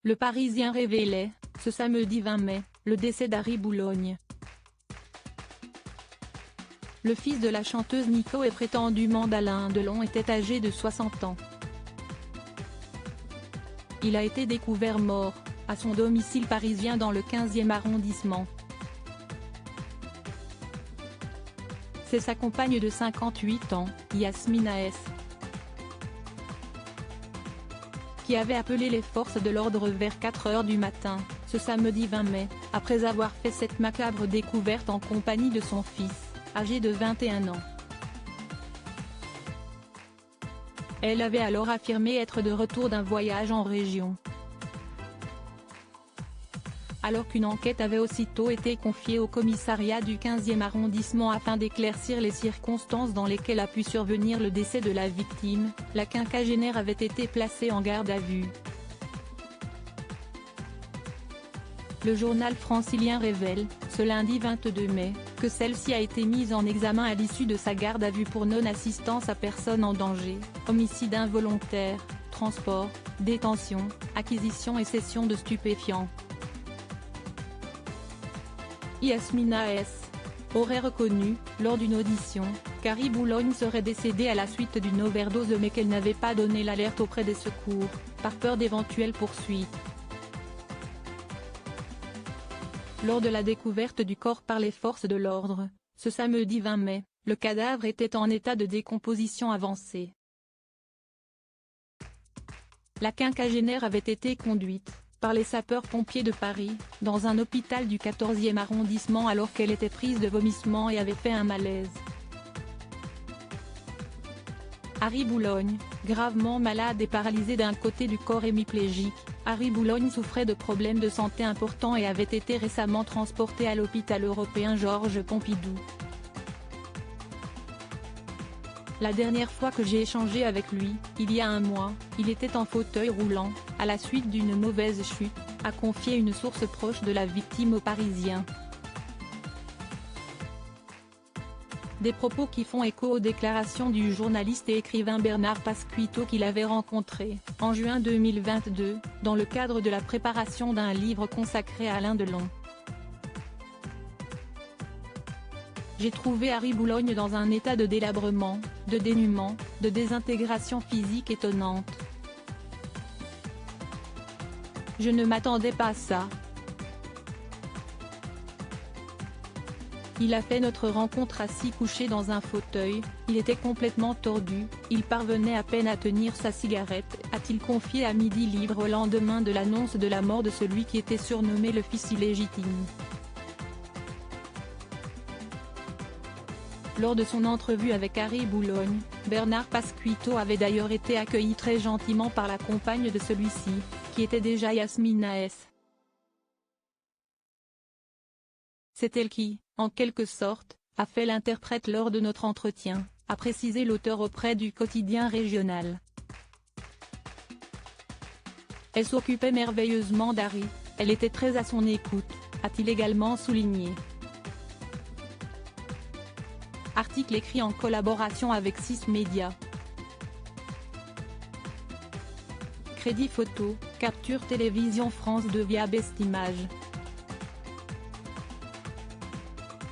Le Parisien révélait, ce samedi 20 mai, le décès d'Harry Boulogne. Le fils de la chanteuse Nico et prétendument d'Alain Delon était âgé de 60 ans. Il a été découvert mort, à son domicile parisien dans le 15e arrondissement. C'est sa compagne de 58 ans, Yasmina S., qui avait appelé les forces de l'ordre vers 4 h du matin, ce samedi 20 mai, après avoir fait cette macabre découverte en compagnie de son fils, âgé de 21 ans. Elle avait alors affirmé être de retour d'un voyage en région. Alors qu'une enquête avait aussitôt été confiée au commissariat du 15e arrondissement afin d'éclaircir les circonstances dans lesquelles a pu survenir le décès de la victime, la quinquagénaire avait été placée en garde à vue. Le journal francilien révèle, ce lundi 22 mai, que celle-ci a été mise en examen à l'issue de sa garde à vue pour non-assistance à personne en danger, homicide involontaire, transport, détention, acquisition et cession de stupéfiants. Yasmina S. aurait reconnu, lors d'une audition, qu'Harry Boulogne serait décédé à la suite d'une overdose mais qu'elle n'avait pas donné l'alerte auprès des secours, par peur d'éventuelles poursuites. Lors de la découverte du corps par les forces de l'ordre, ce samedi 20 mai, le cadavre était en état de décomposition avancée. La quinquagénaire avait été conduite, par les sapeurs-pompiers de Paris, dans un hôpital du 14e arrondissement alors qu'elle était prise de vomissements et avait fait un malaise. Harry Boulogne, gravement malade et paralysé d'un côté du corps hémiplégique, Harry Boulogne souffrait de problèmes de santé importants et avait été récemment transporté à l'hôpital européen Georges Pompidou. La dernière fois que j'ai échangé avec lui, il y a un mois, il était en fauteuil roulant, à la suite d'une mauvaise chute, a confié une source proche de la victime aux Parisiens. Des propos qui font écho aux déclarations du journaliste et écrivain Bernard Pasquito qu'il avait rencontré, en juin 2022, dans le cadre de la préparation d'un livre consacré à Alain Delon. J'ai trouvé Harry Boulogne dans un état de délabrement, de dénuement, de désintégration physique étonnante. Je ne m'attendais pas à ça. Il a fait notre rencontre assis couché dans un fauteuil, il était complètement tordu, il parvenait à peine à tenir sa cigarette, a-t-il confié à Midi Libre au lendemain de l'annonce de la mort de celui qui était surnommé le fils illégitime. Lors de son entrevue avec Harry Boulogne, Bernard Pasquito avait d'ailleurs été accueilli très gentiment par la compagne de celui-ci, qui était déjà Yasmina S. C'est elle qui, en quelque sorte, a fait l'interprète lors de notre entretien, a précisé l'auteur auprès du quotidien régional. Elle s'occupait merveilleusement d'Harry, elle était très à son écoute, a-t-il également souligné. Article écrit en collaboration avec 6 médias. Crédit photo, capture télévision France 2 via Bestimage.